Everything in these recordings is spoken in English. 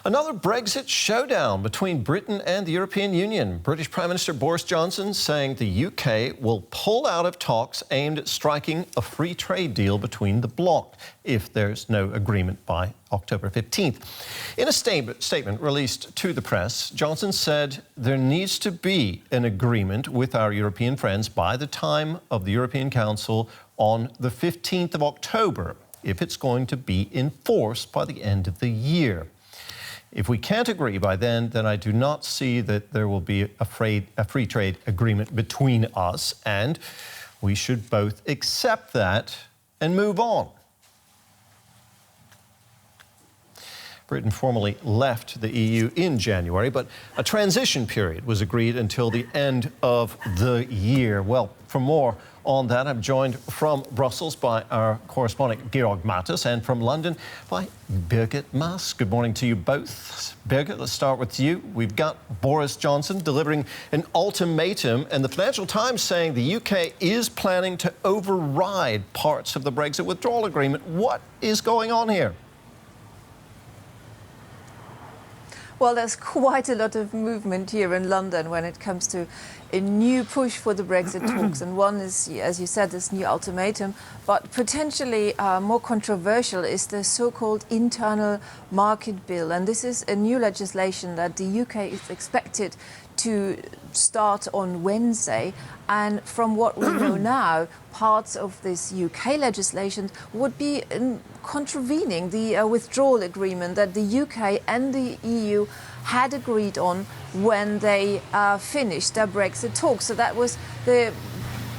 Another Brexit showdown between Britain and the European Union. British Prime Minister Boris Johnson saying the UK will pull out of talks aimed at striking a free trade deal between the bloc if there's no agreement by October 15th. In a statement released to the press, Johnson said there needs to be an agreement with our European friends by the time of the European Council on the 15th of October, if it's going to be enforced by the end of the year. If we can't agree by then I do not see that there will be a free trade agreement between us, and we should both accept that and move on. Britain formally left the EU in January, but a transition period was agreed until the end of the year. Well, for more on that, I'm joined from Brussels by our correspondent Georg Mattis and from London by Birgit Maas. Good morning to you both. Birgit, let's start with you. We've got Boris Johnson delivering an ultimatum, and the Financial Times saying the UK is planning to override parts of the Brexit withdrawal agreement. What is going on here? Well, there's quite a lot of movement here in London when it comes to a new push for the Brexit talks. And one is, as you said, this new ultimatum. But potentially more controversial is the so-called internal market bill. And this is a new legislation that the UK is expected to start on Wednesday. And from what we know now, parts of this UK legislation would be contravening the withdrawal agreement that the UK and the EU had agreed on when they finished their Brexit talks. So that was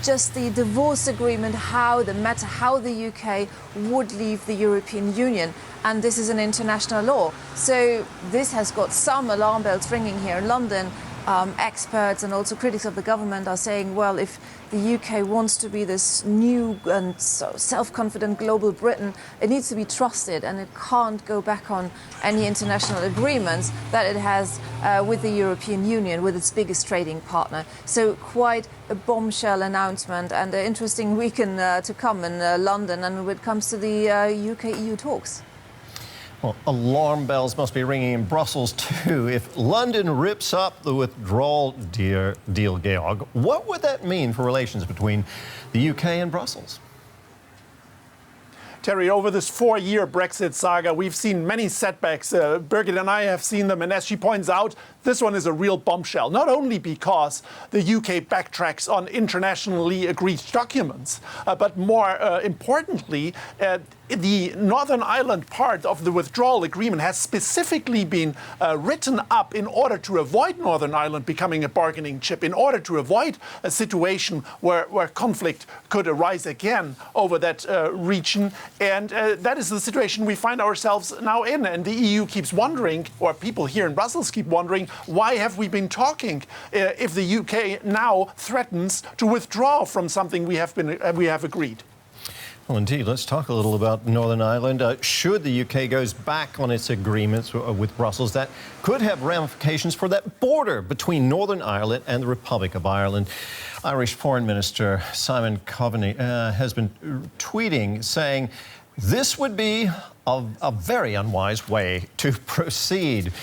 just the divorce agreement, how the UK would leave the European Union. And this is an international law. So this has got some alarm bells ringing here in London. Experts and also critics of the government are saying, well, if the UK wants to be this new and so self-confident global Britain, it needs to be trusted and it can't go back on any international agreements that it has with the European Union, with its biggest trading partner. So quite a bombshell announcement and an interesting weekend to come in London and when it comes to the UK-EU talks. Well, alarm bells must be ringing in Brussels, too. If London rips up the withdrawal deal, Georg, what would that mean for relations between the UK and Brussels? Terry, over this 4-year Brexit saga, we've seen many setbacks. Birgit and I have seen them, and as she points out, this one is a real bombshell, not only because the UK backtracks on internationally agreed documents, but more importantly, the Northern Ireland part of the withdrawal agreement has specifically been written up in order to avoid Northern Ireland becoming a bargaining chip, in order to avoid a situation where conflict could arise again over that region. And that is the situation we find ourselves now in. And the EU keeps wondering, or people here in Brussels keep wondering, why have we been talking if the UK now threatens to withdraw from something we have agreed? Well, indeed. Let's talk a little about Northern Ireland. Should the UK goes back on its agreements with Brussels, that could have ramifications for that border between Northern Ireland and the Republic of Ireland. Irish Foreign Minister Simon Coveney has been tweeting, saying this would be a very unwise way to proceed.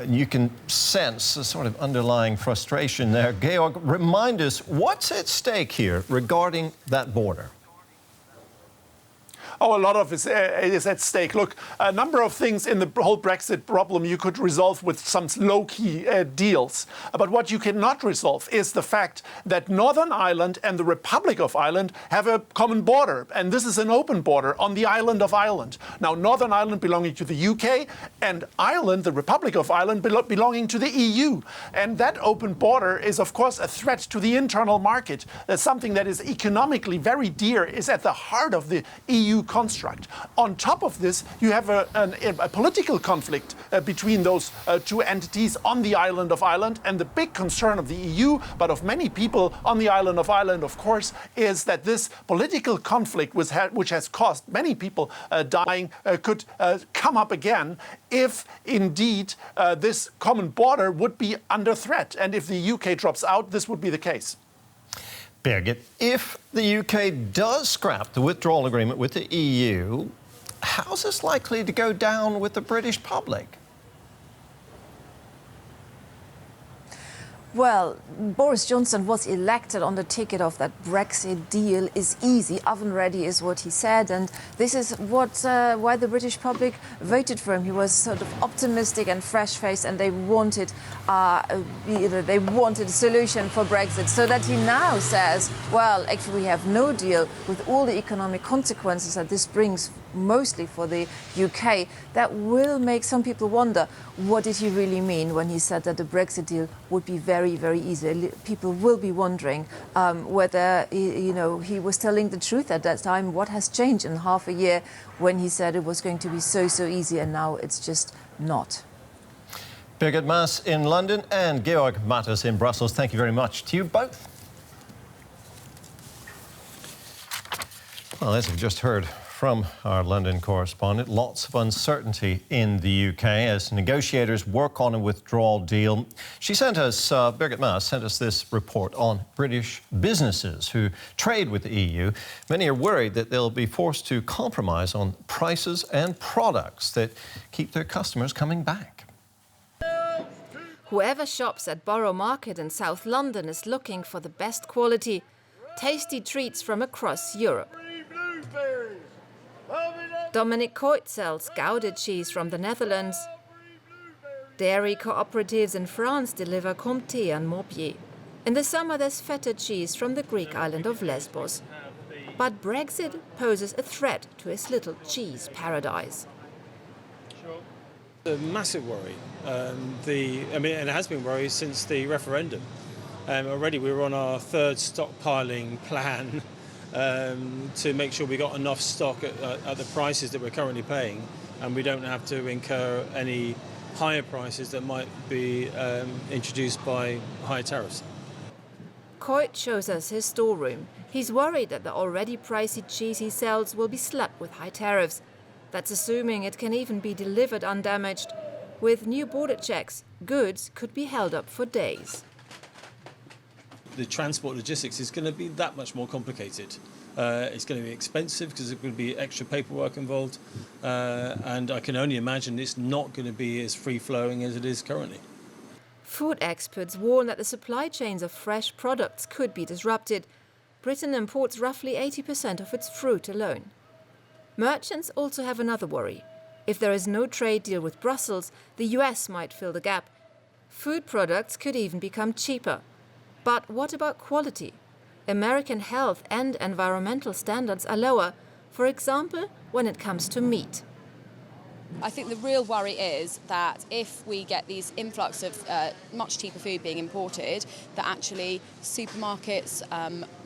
You can sense a sort of underlying frustration there. Georg, remind us, what's at stake here regarding that border? Oh, a lot of it is at stake. Look, a number of things in the whole Brexit problem you could resolve with some low-key deals. But what you cannot resolve is the fact that Northern Ireland and the Republic of Ireland have a common border. And this is an open border on the island of Ireland. Now, Northern Ireland belonging to the UK and Ireland, the Republic of Ireland, belonging to the EU. And that open border is, of course, a threat to the internal market. That's something that is economically very dear, is at the heart of the EU construct. On top of this, you have a political conflict between those two entities on the island of Ireland. And the big concern of the EU, but of many people on the island of Ireland, of course, is that this political conflict, which has caused many people dying, could come up again if indeed this common border would be under threat. And if the UK drops out, this would be the case. Birgit, if the UK does scrap the withdrawal agreement with the EU, how's this likely to go down with the British public? Well, Boris Johnson was elected on the ticket of that Brexit deal is easy, oven ready is what he said, and this is why the British public voted for him. He was sort of optimistic and fresh-faced, and they wanted a solution for Brexit. So that he now says, well, actually we have no deal with all the economic consequences that this brings, mostly for the UK, that will make some people wonder, what did he really mean when he said that the Brexit deal would be very, very easy? People will be wondering whether he was telling the truth at that time. What has changed in half a year when he said it was going to be so easy, and now it's just not. Birgit Maas in London and Georg Mattes in Brussels. Thank you very much to you both. Well, as we've just heard from our London correspondent, lots of uncertainty in the UK as negotiators work on a withdrawal deal. She sent us, Birgit Maas sent us this report on British businesses who trade with the EU. Many are worried that they'll be forced to compromise on prices and products that keep their customers coming back. Whoever shops at Borough Market in South London is looking for the best quality, tasty treats from across Europe. Dominic Coyte sells Gouda cheese from the Netherlands. Dairy cooperatives in France deliver Comté and Morbier. In the summer there's feta cheese from the Greek island of Lesbos. But Brexit poses a threat to his little cheese paradise. A massive worry. And it has been worry since the referendum. Already we were on our third stockpiling plan to make sure we got enough stock at the prices that we're currently paying, and we don't have to incur any higher prices that might be introduced by higher tariffs. Coyte shows us his storeroom. He's worried that the already pricey cheese he sells will be slapped with high tariffs. That's assuming it can even be delivered undamaged. With new border checks, goods could be held up for days. The transport logistics is going to be that much more complicated. It's going to be expensive because there's going to be extra paperwork involved, and I can only imagine it's not going to be as free-flowing as it is currently. Food experts warn that the supply chains of fresh products could be disrupted. Britain imports roughly 80% of its fruit alone. Merchants also have another worry. If there is no trade deal with Brussels, the US might fill the gap. Food products could even become cheaper. But what about quality? American health and environmental standards are lower, for example, when it comes to meat. I think the real worry is that if we get these influx of much cheaper food being imported, that actually supermarkets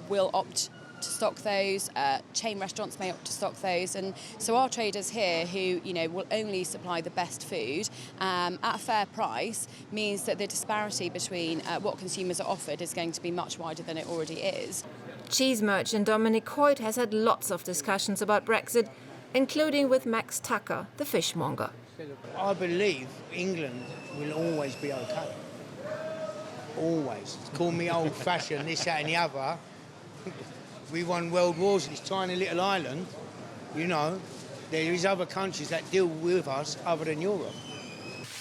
will opt to stock those, chain restaurants may opt to stock those, and so our traders here who will only supply the best food at a fair price means that the disparity between what consumers are offered is going to be much wider than it already is. Cheese merchant Dominic Coyte has had lots of discussions about Brexit, including with Max Tucker, the fishmonger. I believe England will always be okay. Always. Call me old-fashioned, this, that and the other. We won world wars in this tiny little island. There is other countries that deal with us other than Europe.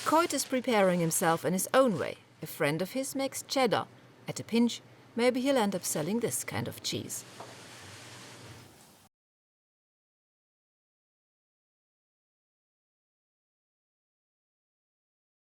Coyte is preparing himself in his own way. A friend of his makes cheddar. At a pinch, maybe he'll end up selling this kind of cheese.